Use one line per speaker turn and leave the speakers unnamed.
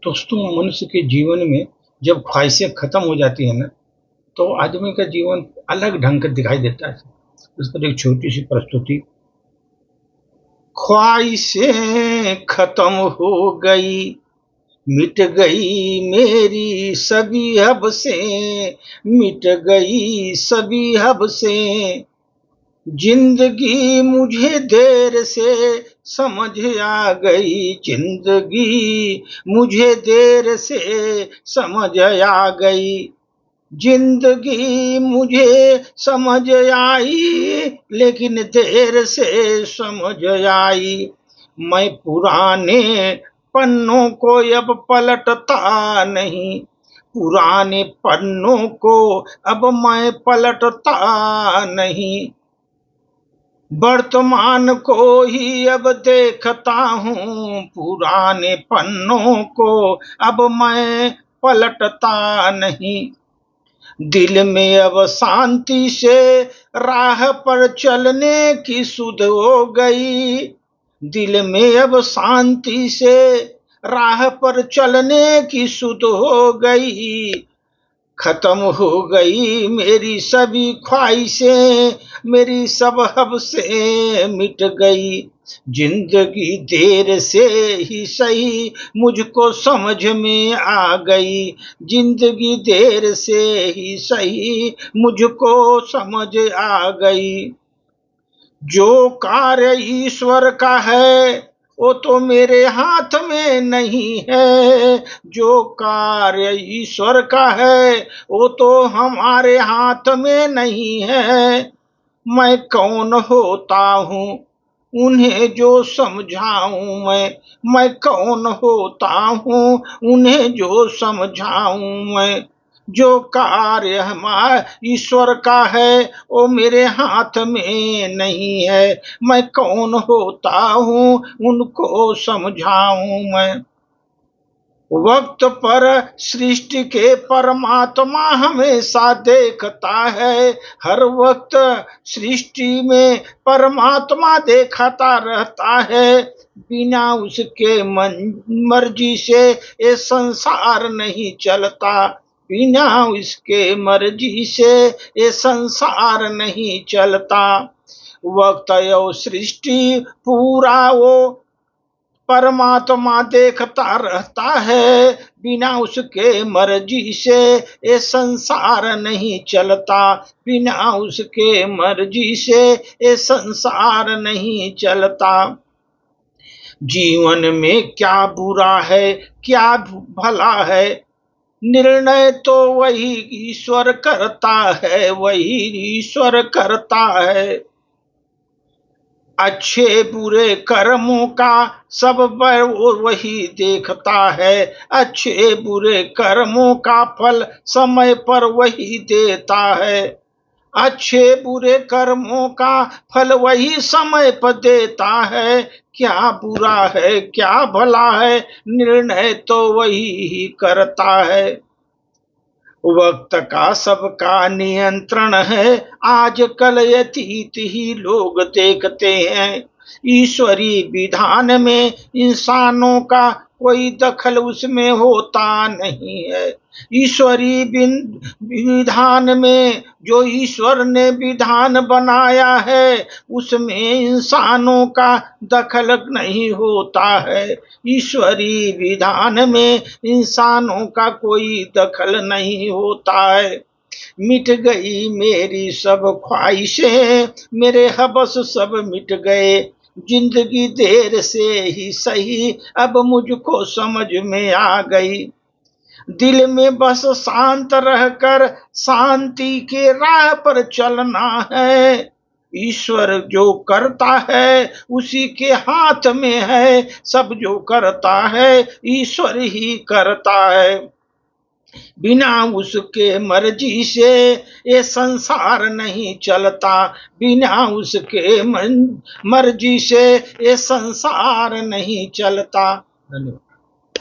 दोस्तों, मनुष्य के जीवन में जब ख्वाहिशें खत्म हो जाती है ना, तो आदमी का जीवन अलग ढंग का दिखाई देता है। उस पर एक छोटी सी प्रस्तुति। ख्वाहिशें खत्म हो गई, मिट गई मेरी सभी हवसें, मिट गई सभी हवसें। जिंदगी मुझे देर से समझ आ गई, जिंदगी मुझे देर से समझ आ गई। जिंदगी मुझे समझ आई, लेकिन देर से समझ आई। मैं पुराने पन्नों को अब पलटता नहीं, पुराने पन्नों को अब मैं पलटता नहीं। वर्तमान को ही अब देखता हूँ, पुराने पन्नों को अब मैं पलटता नहीं। दिल में अब शांति से राह पर चलने की सुध हो गई, दिल में अब शांति से राह पर चलने की सुध हो गई। खत्म हो गई मेरी सभी ख्वाहिशें, मेरी सब हवसें मिट गई। जिंदगी देर से ही सही मुझको समझ में आ गई, जिंदगी देर से ही सही मुझको समझ आ गई। जो कार्य ईश्वर का है वो तो मेरे हाथ में नहीं है, जो कार्य ईश्वर का है वो तो हमारे हाथ में नहीं है। मैं कौन होता हूँ उन्हें जो समझाऊं मैं कौन होता हूँ उन्हें जो समझाऊं मैं। जो कार्य हमारे ईश्वर का है वो मेरे हाथ में नहीं है, मैं कौन होता हूँ उनको समझाऊं मैं। वक्त पर सृष्टि के परमात्मा हमेशा देखता है, हर वक्त सृष्टि में परमात्मा देखता रहता है। बिना उसके मर्जी से ये संसार नहीं चलता, बिना उसके मर्जी से ये संसार नहीं चलता। वक्त और सृष्टि पूरा वो परमात्मा देखता रहता है, बिना उसके मर्जी से ये संसार नहीं चलता, बिना उसके मर्जी से ये संसार नहीं चलता। जीवन में क्या बुरा है क्या भला है, निर्णय तो वही ईश्वर करता है, वही ईश्वर करता है। अच्छे बुरे कर्मों का सब पर वही देखता है, अच्छे बुरे कर्मों का फल समय पर वही देता है। अच्छे बुरे कर्मों का फल वही समय पर देता है। क्या बुरा है क्या भला है, निर्णय तो वही ही करता है। वक्त का सबका नियंत्रण है, आजकल अतीत ही लोग देखते हैं। ईश्वरीय विधान में इंसानों का कोई दखल उसमें होता नहीं है। ईश्वरीय विधान में जो ईश्वर ने विधान बनाया है उसमें इंसानों का दखल नहीं होता है। ईश्वरीय विधान में इंसानों का कोई दखल नहीं होता है। मिट गई मेरी सब ख्वाहिशें, मेरे हवस सब मिट गए। जिंदगी देर से ही सही अब मुझको समझ में आ गई। दिल में बस शांत रहकर शांति के राह पर चलना है। ईश्वर जो करता है उसी के हाथ में है, सब जो करता है ईश्वर ही करता है। बिना उसके मर्जी से ये संसार नहीं चलता, बिना उसके मर्जी से ये संसार नहीं चलता। धन्यवाद।